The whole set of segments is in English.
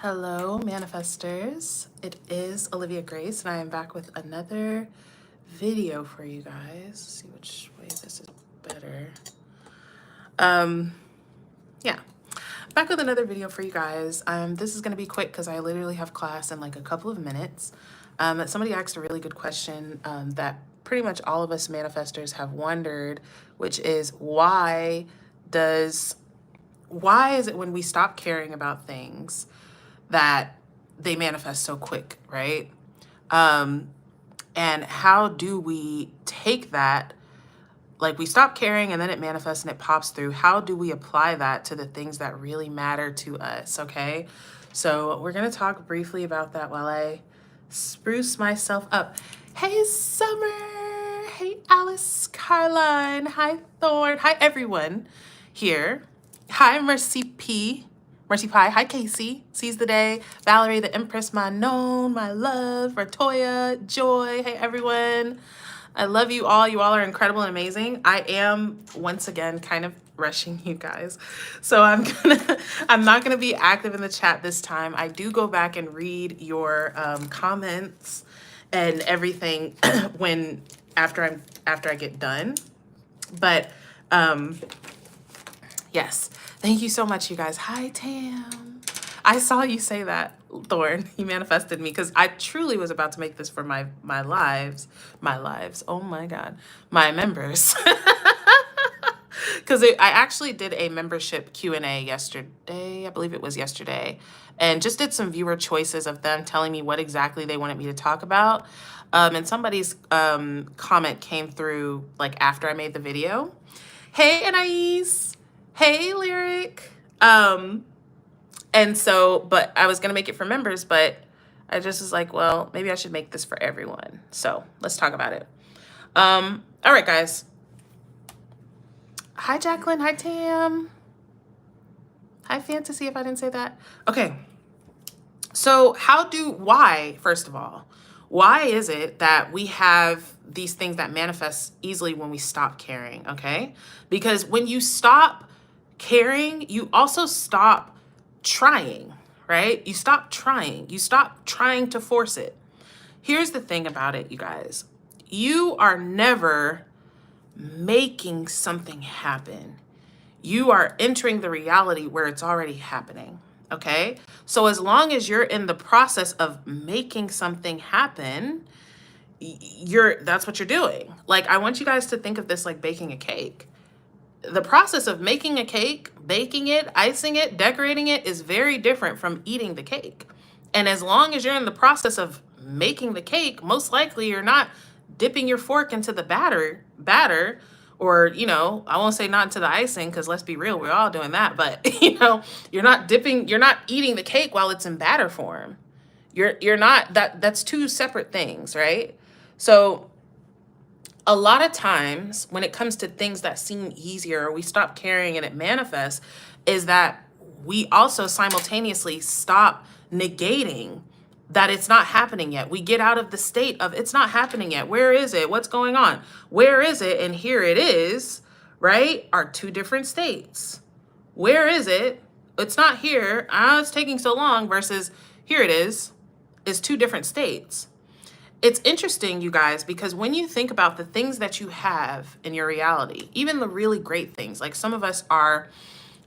Hello, manifestors. It is Olivia Grace, and I am back with another video for you guys. Let's see which way this is better. Yeah, back with another video for you guys. This is going to be quick because I literally have class in like a couple of minutes. Somebody asked a really good question that pretty much all of us manifestors have wondered, which is why is it when we stop caring about things that they manifest so quick, right? And how do we take that, like we stop caring and then it manifests and it pops through. How do we apply that to the things that really matter to us, okay? So we're gonna talk briefly about that while I spruce myself up. Hey, Summer. Hey, Alice, Caroline. Hi, Thorn. Hi, everyone here. Hi, Mercy Pie. Hi, Casey. Seize the Day. Valerie, the Empress, my known, my love. Ratoya, Joy. Hey, everyone. I love you all. You all are incredible and amazing. I am, once again, kind of rushing you guys. So I'm not gonna be active in the chat this time. I do go back and read your comments and everything after I get done. But yes, thank you so much, you guys. Hi, Tam. I saw you say that, Thorn. You manifested me because I truly was about to make this for my lives. Oh my God, my members. Because I actually did a membership Q&A yesterday. I believe it was yesterday, and just did some viewer choices of them telling me what exactly they wanted me to talk about. And somebody's comment came through like after I made the video. Hey, Anais. Hey, Lyric. And so, but I was going to make it for members, but I just was like, well, maybe I should make this for everyone. So let's talk about it. All right, guys. Hi, Jacqueline. Hi, Tam. Hi, Fantasy, if I didn't say that. Okay. So first of all, why is it that we have these things that manifest easily when we stop caring, okay? Because when you stop caring, you also stop trying, right? You stop trying. You stop trying to force it. Here's the thing about it, you guys. You are never making something happen. You are entering the reality where it's already happening, okay? So as long as you're in the process of making something happen, that's what you're doing. Like, I want you guys to think of this like baking a cake. The process of making a cake, baking it, icing it, decorating it is very different from eating the cake. And as long as you're in the process of making the cake, most likely you're not dipping your fork into the batter, or, I won't say not into the icing, because let's be real, we're all doing that. But, you're not eating the cake while it's in batter form. You're not, that's two separate things, right? So a lot of times when it comes to things that seem easier, or we stop caring and it manifests, is that we also simultaneously stop negating that it's not happening yet. We get out of the state of it's not happening yet. Where is it? What's going on? Where is it? And here it is, right? Are two different states. Where is it? It's not here. It's taking so long versus here it is two different states. It's interesting, you guys, because when you think about the things that you have in your reality, even the really great things, like some of us are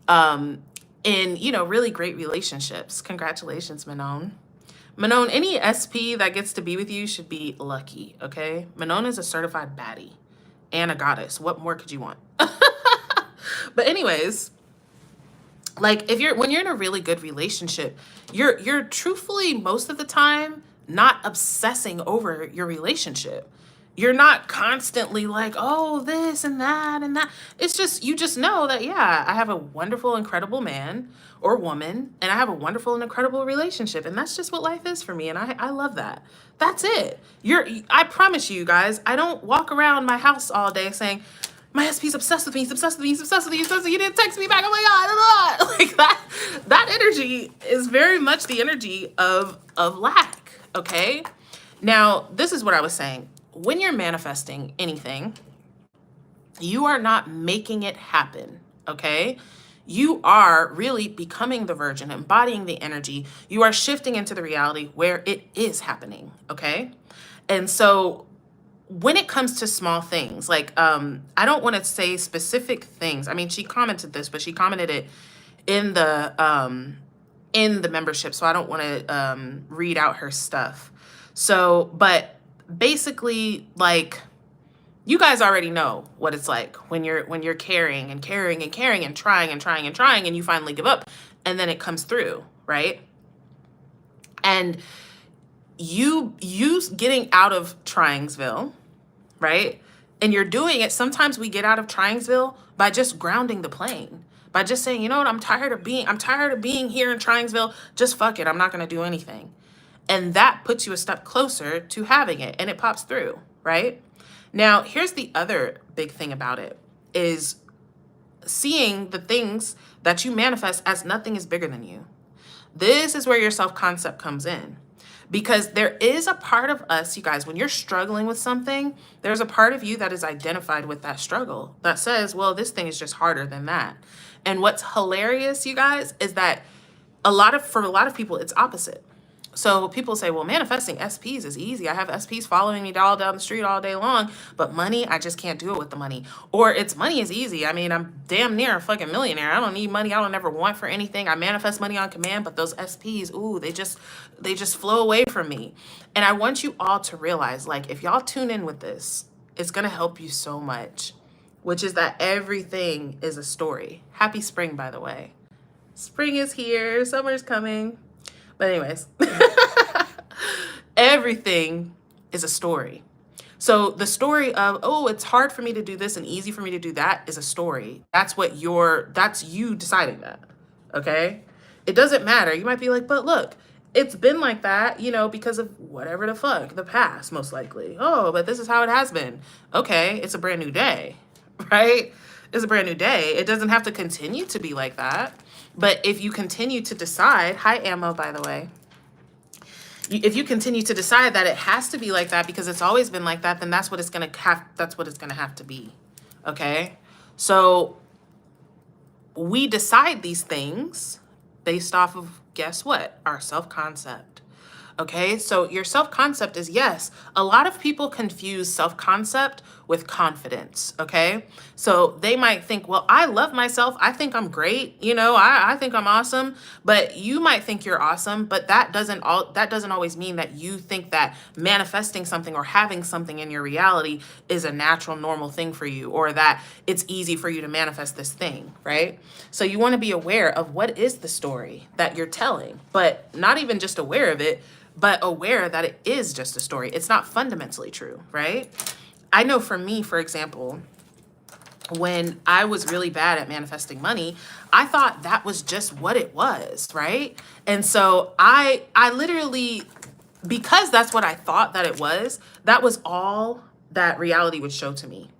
in, really great relationships. Congratulations, Manon. Manon, any SP that gets to be with you should be lucky, okay? Manon is a certified baddie and a goddess. What more could you want? But anyways, like when you're in a really good relationship, you're truthfully most of the time not obsessing over your relationship. You're not constantly like, oh, this and that and that. It's just, you just know that, yeah, I have a wonderful, incredible man or woman, and I have a wonderful and incredible relationship. And that's just what life is for me. And I love that. That's it. I promise you guys, I don't walk around my house all day saying, my SP's obsessed with me, he's obsessed with me, he's obsessed with me, he's obsessed with me, you didn't text me back, oh my God, like that energy is very much the energy of lack, okay? Now, this is what I was saying. When you're manifesting anything, you are not making it happen, okay? you are really becoming the virgin, embodying the energy. You are shifting into the reality where it is happening, okay? And so when it comes to small things, like I don't want to say specific things. I mean, she commented this, but she commented it in the membership, so I don't want to read out her stuff. So, but basically, like, you guys already know what it's like when you're carrying and carrying and carrying and trying and trying and trying, and you finally give up, and then it comes through, right? And you getting out of Trying'sville, right? And you're doing it. Sometimes we get out of Trying'sville by just grounding the plane, by just saying, you know what, I'm tired of being here in Trying'sville. Just fuck it. I'm not going to do anything. And that puts you a step closer to having it, and it pops through, right? Now, here's the other big thing about it is seeing the things that you manifest as nothing is bigger than you. This is where your self-concept comes in. Because there is a part of us, you guys, when you're struggling with something, there's a part of you that is identified with that struggle that says, well, this thing is just harder than that. And what's hilarious, you guys, is that for a lot of people, it's opposite. So people say, well, manifesting SPs is easy. I have SPs following me all down the street all day long, but money, I just can't do it with the money. Or it's money is easy. I mean, I'm damn near a fucking millionaire. I don't need money. I don't ever want for anything. I manifest money on command, but those SPs, ooh, they just flow away from me. And I want you all to realize, like, if y'all tune in with this, it's going to help you so much, which is that everything is a story. Happy spring, by the way. Spring is here. Summer's coming. But anyways, everything is a story. So the story of, oh, it's hard for me to do this and easy for me to do that is a story. That's you deciding that, okay? It doesn't matter. You might be like, but look, it's been like that, because of whatever the fuck, the past, most likely. Oh, but this is how it has been. Okay, it's a brand new day, right? It's a brand new day. It doesn't have to continue to be like that. But if you continue to decide, hi, Ammo, by the way, if you continue to decide that it has to be like that because it's always been like that, then that's what it's going to have to be. Okay? So we decide these things based off of, guess what? Our self-concept. Okay, so your self-concept is, yes, a lot of people confuse self-concept with confidence, okay? So they might think, well, I love myself. I think I'm great. I think I'm awesome. But you might think you're awesome, but that doesn't always mean that you think that manifesting something or having something in your reality is a natural, normal thing for you, or that it's easy for you to manifest this thing, right? So you want to be aware of what is the story that you're telling, but not even just aware of it, but aware that it is just a story. It's not fundamentally true, right? I know for me, for example, when I was really bad at manifesting money, I thought that was just what it was, right? And so I literally, because that's what I thought that it was, that was all that reality would show to me,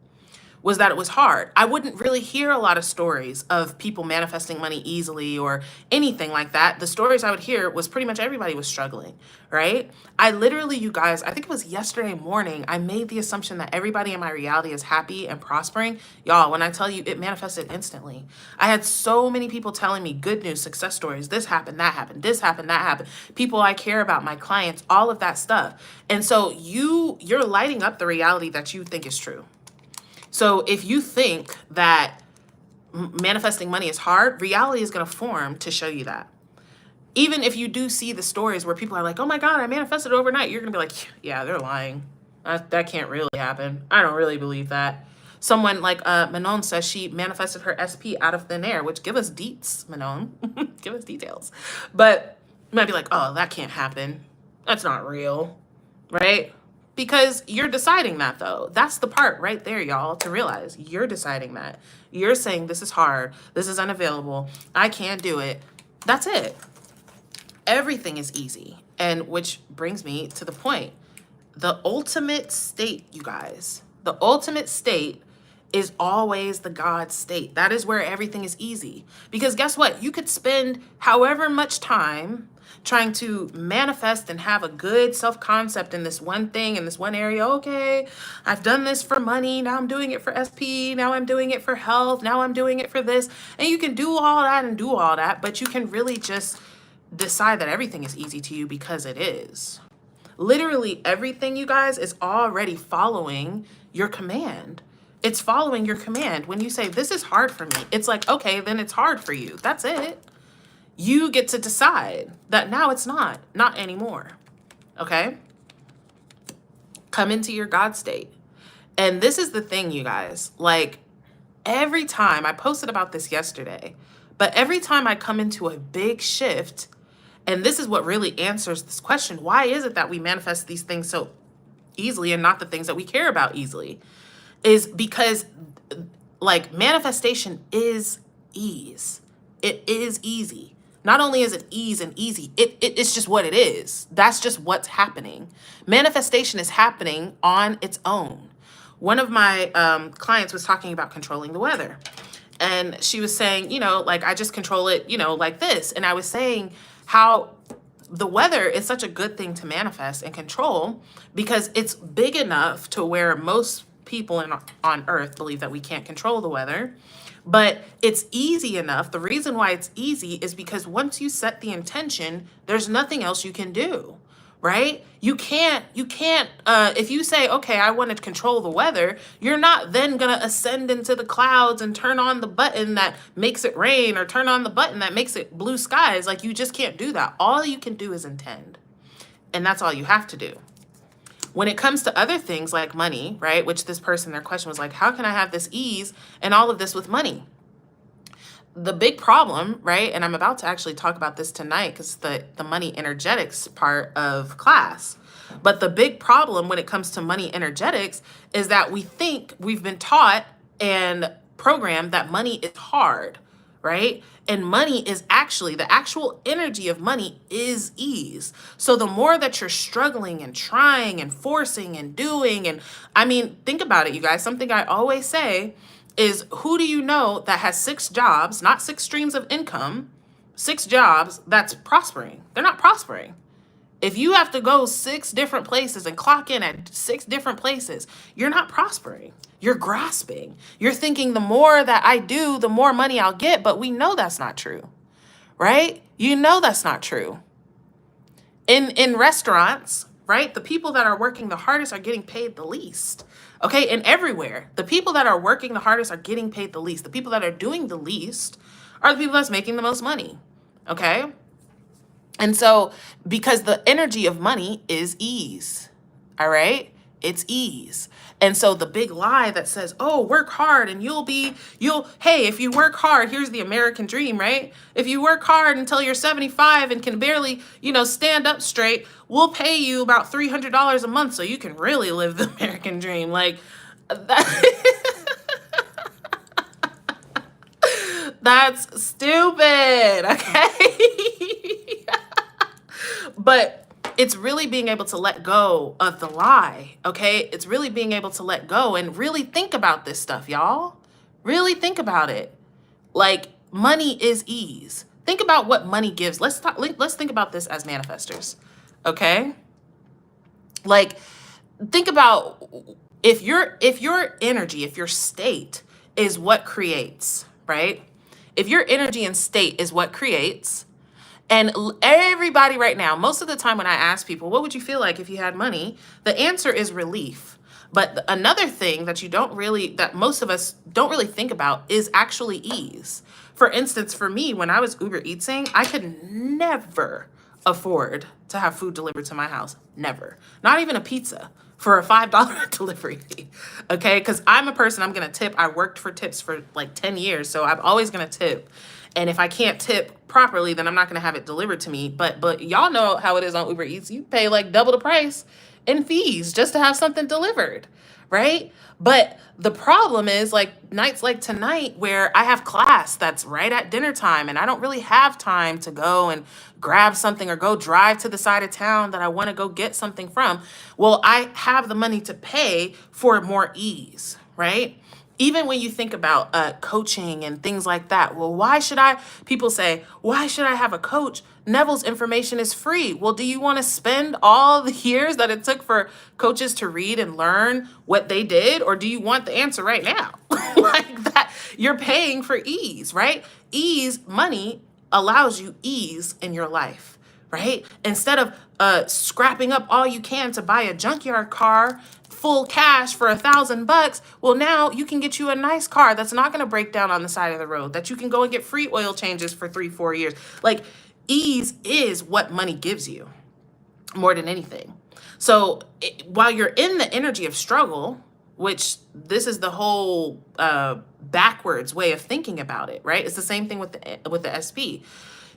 was that it was hard. I wouldn't really hear a lot of stories of people manifesting money easily or anything like that. The stories I would hear was pretty much everybody was struggling, right? I literally, you guys, I think it was yesterday morning, I made the assumption that everybody in my reality is happy and prospering. Y'all, when I tell you, it manifested instantly. I had so many people telling me good news, success stories. This happened, that happened, this happened, that happened. People I care about, my clients, all of that stuff. And so you're lighting up the reality that you think is true. So if you think that manifesting money is hard, reality is going to form to show you that. Even if you do see the stories where people are like, oh my God, I manifested overnight, you're going to be like, yeah, they're lying. That can't really happen. I don't really believe that. Someone like Manon says she manifested her SP out of thin air, which give us deets, Manon. Give us details. But you might be like, oh, that can't happen. That's not real, right? Because you're deciding that, though. That's the part right there, y'all, to realize. You're deciding that. You're saying this is hard. This is unavailable. I can't do it. That's it. Everything is easy. And which brings me to the point. The ultimate state, you guys, the ultimate state is always the God state. That is where everything is easy. Because guess what? You could spend however much time trying to manifest and have a good self-concept in this one thing, in this one area. Okay, I've done this for money. Now I'm doing it for SP. Now I'm doing it for health. Now I'm doing it for this. And you can do all that and do all that, but you can really just decide that everything is easy to you because it is. Literally everything, you guys, is already following your command. It's following your command. When you say, this is hard for me, it's like, okay, then it's hard for you. That's it. You get to decide that now it's not anymore. Okay? Come into your God state. And this is the thing, you guys, like every time, I posted about this yesterday, but every time I come into a big shift, and this is what really answers this question, why is it that we manifest these things so easily and not the things that we care about easily? Is because like manifestation is ease. It is easy. Not only is it ease and easy, it's just what it is. That's just what's happening. Manifestation is happening on its own. One of my clients was talking about controlling the weather. And she was saying, like, I just control it, like this. And I was saying how the weather is such a good thing to manifest and control because it's big enough to where most people on earth believe that we can't control the weather, but it's easy enough. The reason why it's easy is because once you set the intention, there's nothing else you can do, right? You can't, if you say, okay, I want to control the weather, you're not then going to ascend into the clouds and turn on the button that makes it rain or turn on the button that makes it blue skies. Like, you just can't do that. All you can do is intend. And that's all you have to do. When it comes to other things like money, right, which this person, their question was like, how can I have this ease and all of this with money? The big problem, right, and I'm about to actually talk about this tonight because the money energetics part of class, but the big problem when it comes to money energetics is that we think we've been taught and programmed that money is hard, right? And money is actually, the actual energy of money is ease. So the more that you're struggling and trying and forcing and doing, and I mean, think about it, you guys. Something I always say is, who do you know that has 6 jobs, not 6 streams of income, 6 jobs that's prospering? They're not prospering. If you have to go 6 different places and clock in at 6 different places, you're not prospering. You're grasping. You're thinking the more that I do, the more money I'll get, but we know that's not true, right? You know that's not true. In restaurants, right, the people that are working the hardest are getting paid the least, okay? And everywhere, the people that are working the hardest are getting paid the least. The people that are doing the least are the people that's making the most money, okay? And so, because the energy of money is ease, all right? It's ease. And so the big lie that says, oh, work hard and hey, if you work hard, here's the American dream, right? If you work hard until you're 75 and can barely, stand up straight, we'll pay you about $300 a month so you can really live the American dream. Like, that's stupid, okay? But it's really being able to let go of the lie, okay? It's really being able to let go and really think about this stuff, y'all. Really think about it. Like, money is ease. Think about what money gives. Let's think about this as manifestors, okay? Like, think about if your energy, if your state is what creates, right? If your energy and state is what creates, and everybody right now, most of the time when I ask people, what would you feel like if you had money? The answer is relief. But another thing that most of us don't really think about is actually ease. For instance, for me, when I was Uber Eatsing, I could never afford to have food delivered to my house. Never. Not even a pizza for a $5 delivery fee. Okay? Because I'm a person, I'm going to tip. I worked for tips for like 10 years, so I'm always going to tip. And if I can't tip properly, then I'm not going to have it delivered to me. But y'all know how it is on Uber Eats. You pay like double the price in fees just to have something delivered, right? But the problem is like nights like tonight where I have class that's right at dinner time and I don't really have time to go and grab something or go drive to the side of town that I want to go get something from. Well, I have the money to pay for more ease, right? Even when you think about coaching and things like that, well, people say, why should I have a coach? Neville's information is free. Well, do you want to spend all the years that it took for coaches to read and learn what they did? Or do you want the answer right now? Like that, you're paying for ease, right? Ease, money allows you ease in your life, right? Instead of scrapping up all you can to buy a junkyard car full cash for $1,000, well, now you can get you a nice car that's not going to break down on the side of the road, that you can go and get free oil changes for 3-4 years. Like, ease is what money gives you more than anything. So while you're in the energy of struggle, which this is the whole backwards way of thinking about it, right? It's the same thing with the SP.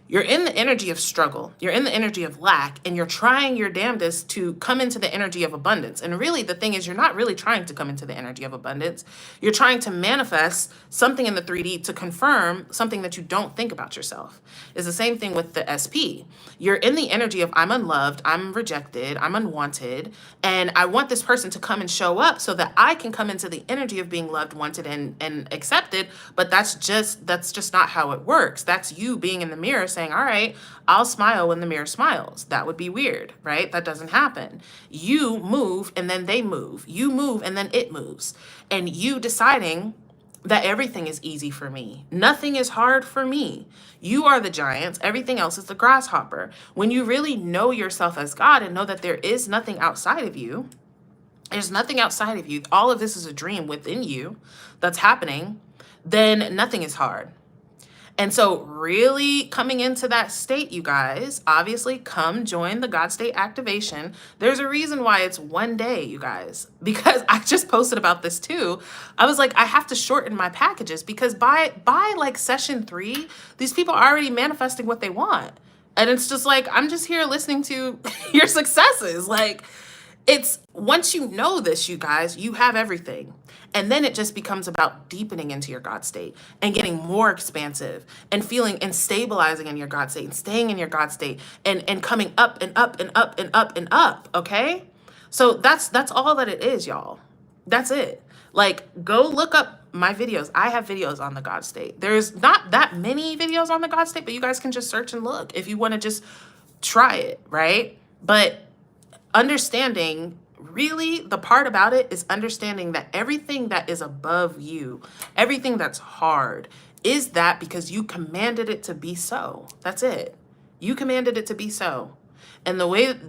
You're in the energy of struggle, you're in the energy of lack, and you're trying your damnedest to come into the energy of abundance. And really, the thing is, you're not really trying to come into the energy of abundance. You're trying to manifest something in the 3D to confirm something that you don't think about yourself. It's the same thing with the SP. You're in the energy of I'm unloved, I'm rejected, I'm unwanted, and I want this person to come and show up so that I can come into the energy of being loved, wanted, and accepted. But that's just not how it works. That's you being in the mirror saying, all right, I'll smile when the mirror smiles. That would be weird, right? That doesn't happen. You move and then they move. You move and then it moves. And you deciding that everything is easy for me. Nothing is hard for me. You are the giants. Everything else is the grasshopper. When you really know yourself as God and know that there is nothing outside of you, there's nothing outside of you, all of this is a dream within you that's happening, then nothing is hard. And so really coming into that state, you guys, obviously come join the God State activation. There's a reason why it's 1 day, you guys, because I just posted about this too. I was like, I have to shorten my packages because by like session 3, these people are already manifesting what they want. And it's just like, I'm just here listening to your successes. Like, it's once you know this, you guys, you have everything. And then it just becomes about deepening into your God state and getting more expansive and feeling and stabilizing in your God state and staying in your God state and coming up and up and up and up and up. Okay. So that's all that it is, y'all. That's it. Like, go look up my videos. I have videos on the God state. There's not that many videos on the God state, but you guys can just search and look if you want to just try it. Right. But understanding, really, the part about it is understanding that everything that is above you, everything that's hard, is that because you commanded it to be so. That's it. You commanded it to be so. And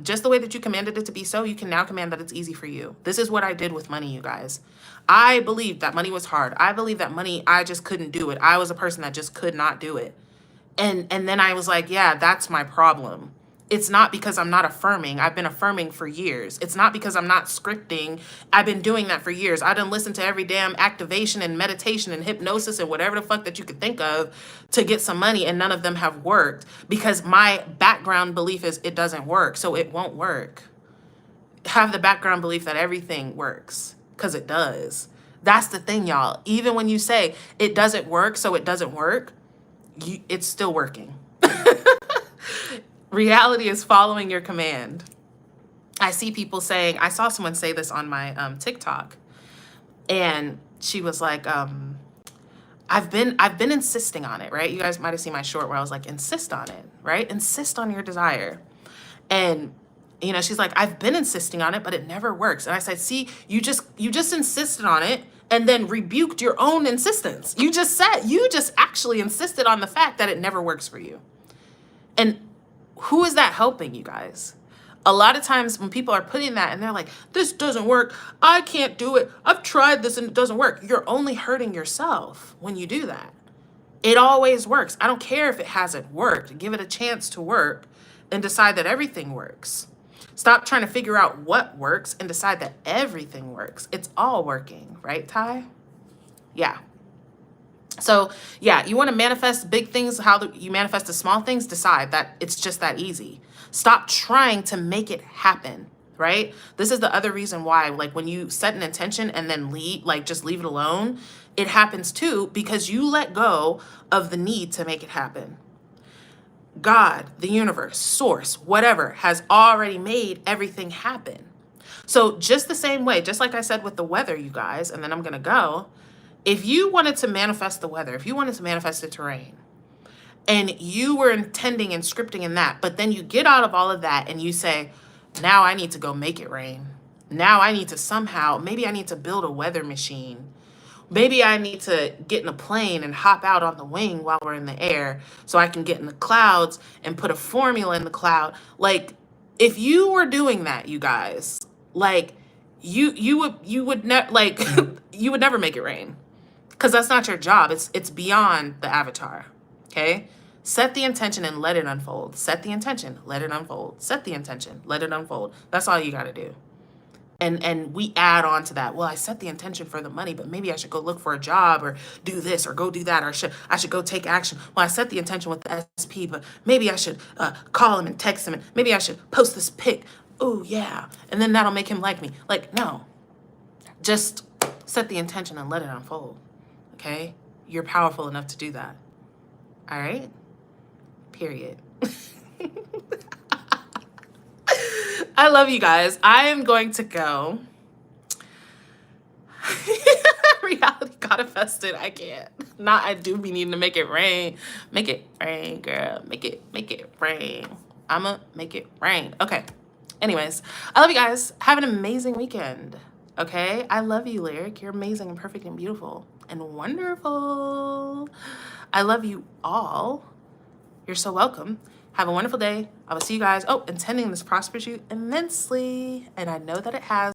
just the way that you commanded it to be so, you can now command that it's easy for you. This is what I did with money, you guys. I believed that money was hard. I believed that money, I just couldn't do it. I was a person that just could not do it. And then I was like, yeah, that's my problem. It's not because I'm not affirming. I've been affirming for years. It's not because I'm not scripting. I've been doing that for years. I done listened to every damn activation and meditation and hypnosis and whatever the fuck that you could think of to get some money, and none of them have worked because my background belief is it doesn't work, so it won't work. Have the background belief that everything works, because it does. That's the thing, y'all. Even when you say it doesn't work, so it doesn't work, it's still working. Reality is following your command. I see people saying, I saw someone say this on my TikTok, and she was like, I've been insisting on it, right? You guys might have seen my short where I was like, insist on it, right? Insist on your desire. And she's like, I've been insisting on it, but it never works. And I said, see, you just insisted on it and then rebuked your own insistence. You just actually insisted on the fact that it never works for you. And who is that helping, you guys? A lot of times when people are putting that and they're like, this doesn't work, I can't do it, I've tried this and it doesn't work. You're only hurting yourself when you do that. It always works. I don't care if it hasn't worked. Give it a chance to work and decide that everything works. Stop trying to figure out what works and decide that everything works. It's all working, right, Ty? Yeah. So yeah, you want to manifest big things, you manifest the small things, decide that it's just that easy. Stop trying to make it happen, right? This is the other reason why, like, when you set an intention and then just leave it alone, it happens too, because you let go of the need to make it happen. God, the universe, source, whatever, has already made everything happen. So just the same way, just like I said with the weather, you guys, and then I'm going to go, if you wanted to manifest the weather, if you wanted to manifest it to rain, and you were intending and scripting in that, but then you get out of all of that and you say, now I need to go make it rain. Now I need to somehow, maybe I need to build a weather machine. Maybe I need to get in a plane and hop out on the wing while we're in the air so I can get in the clouds and put a formula in the cloud. Like, if you were doing that, you guys, like, you would never, like, you would never make it rain, because that's not your job. It's beyond the avatar. Okay? Set the intention and let it unfold. Set the intention, let it unfold. Set the intention, let it unfold. That's all you got to do. And we add on to that. Well, I set the intention for the money, but maybe I should go look for a job or do this or go do that, or I should go take action. Well, I set the intention with the SP, but maybe I should call him and text him, and maybe I should post this pic. Oh, yeah. And then that'll make him like me. Like, no. Just set the intention and let it unfold. Okay? You're powerful enough to do that. All right? Period. I love you guys. I am going to go. Reality got infested. I can't. I do be needing to make it rain. Make it rain, girl. Make it rain. I'ma make it rain. Okay. Anyways, I love you guys. Have an amazing weekend. Okay? I love you, Lyric. You're amazing and perfect and beautiful and wonderful. I love you all. You're so welcome. Have a wonderful day. I will see you guys. Oh, intending this prospers you immensely. And I know that it has.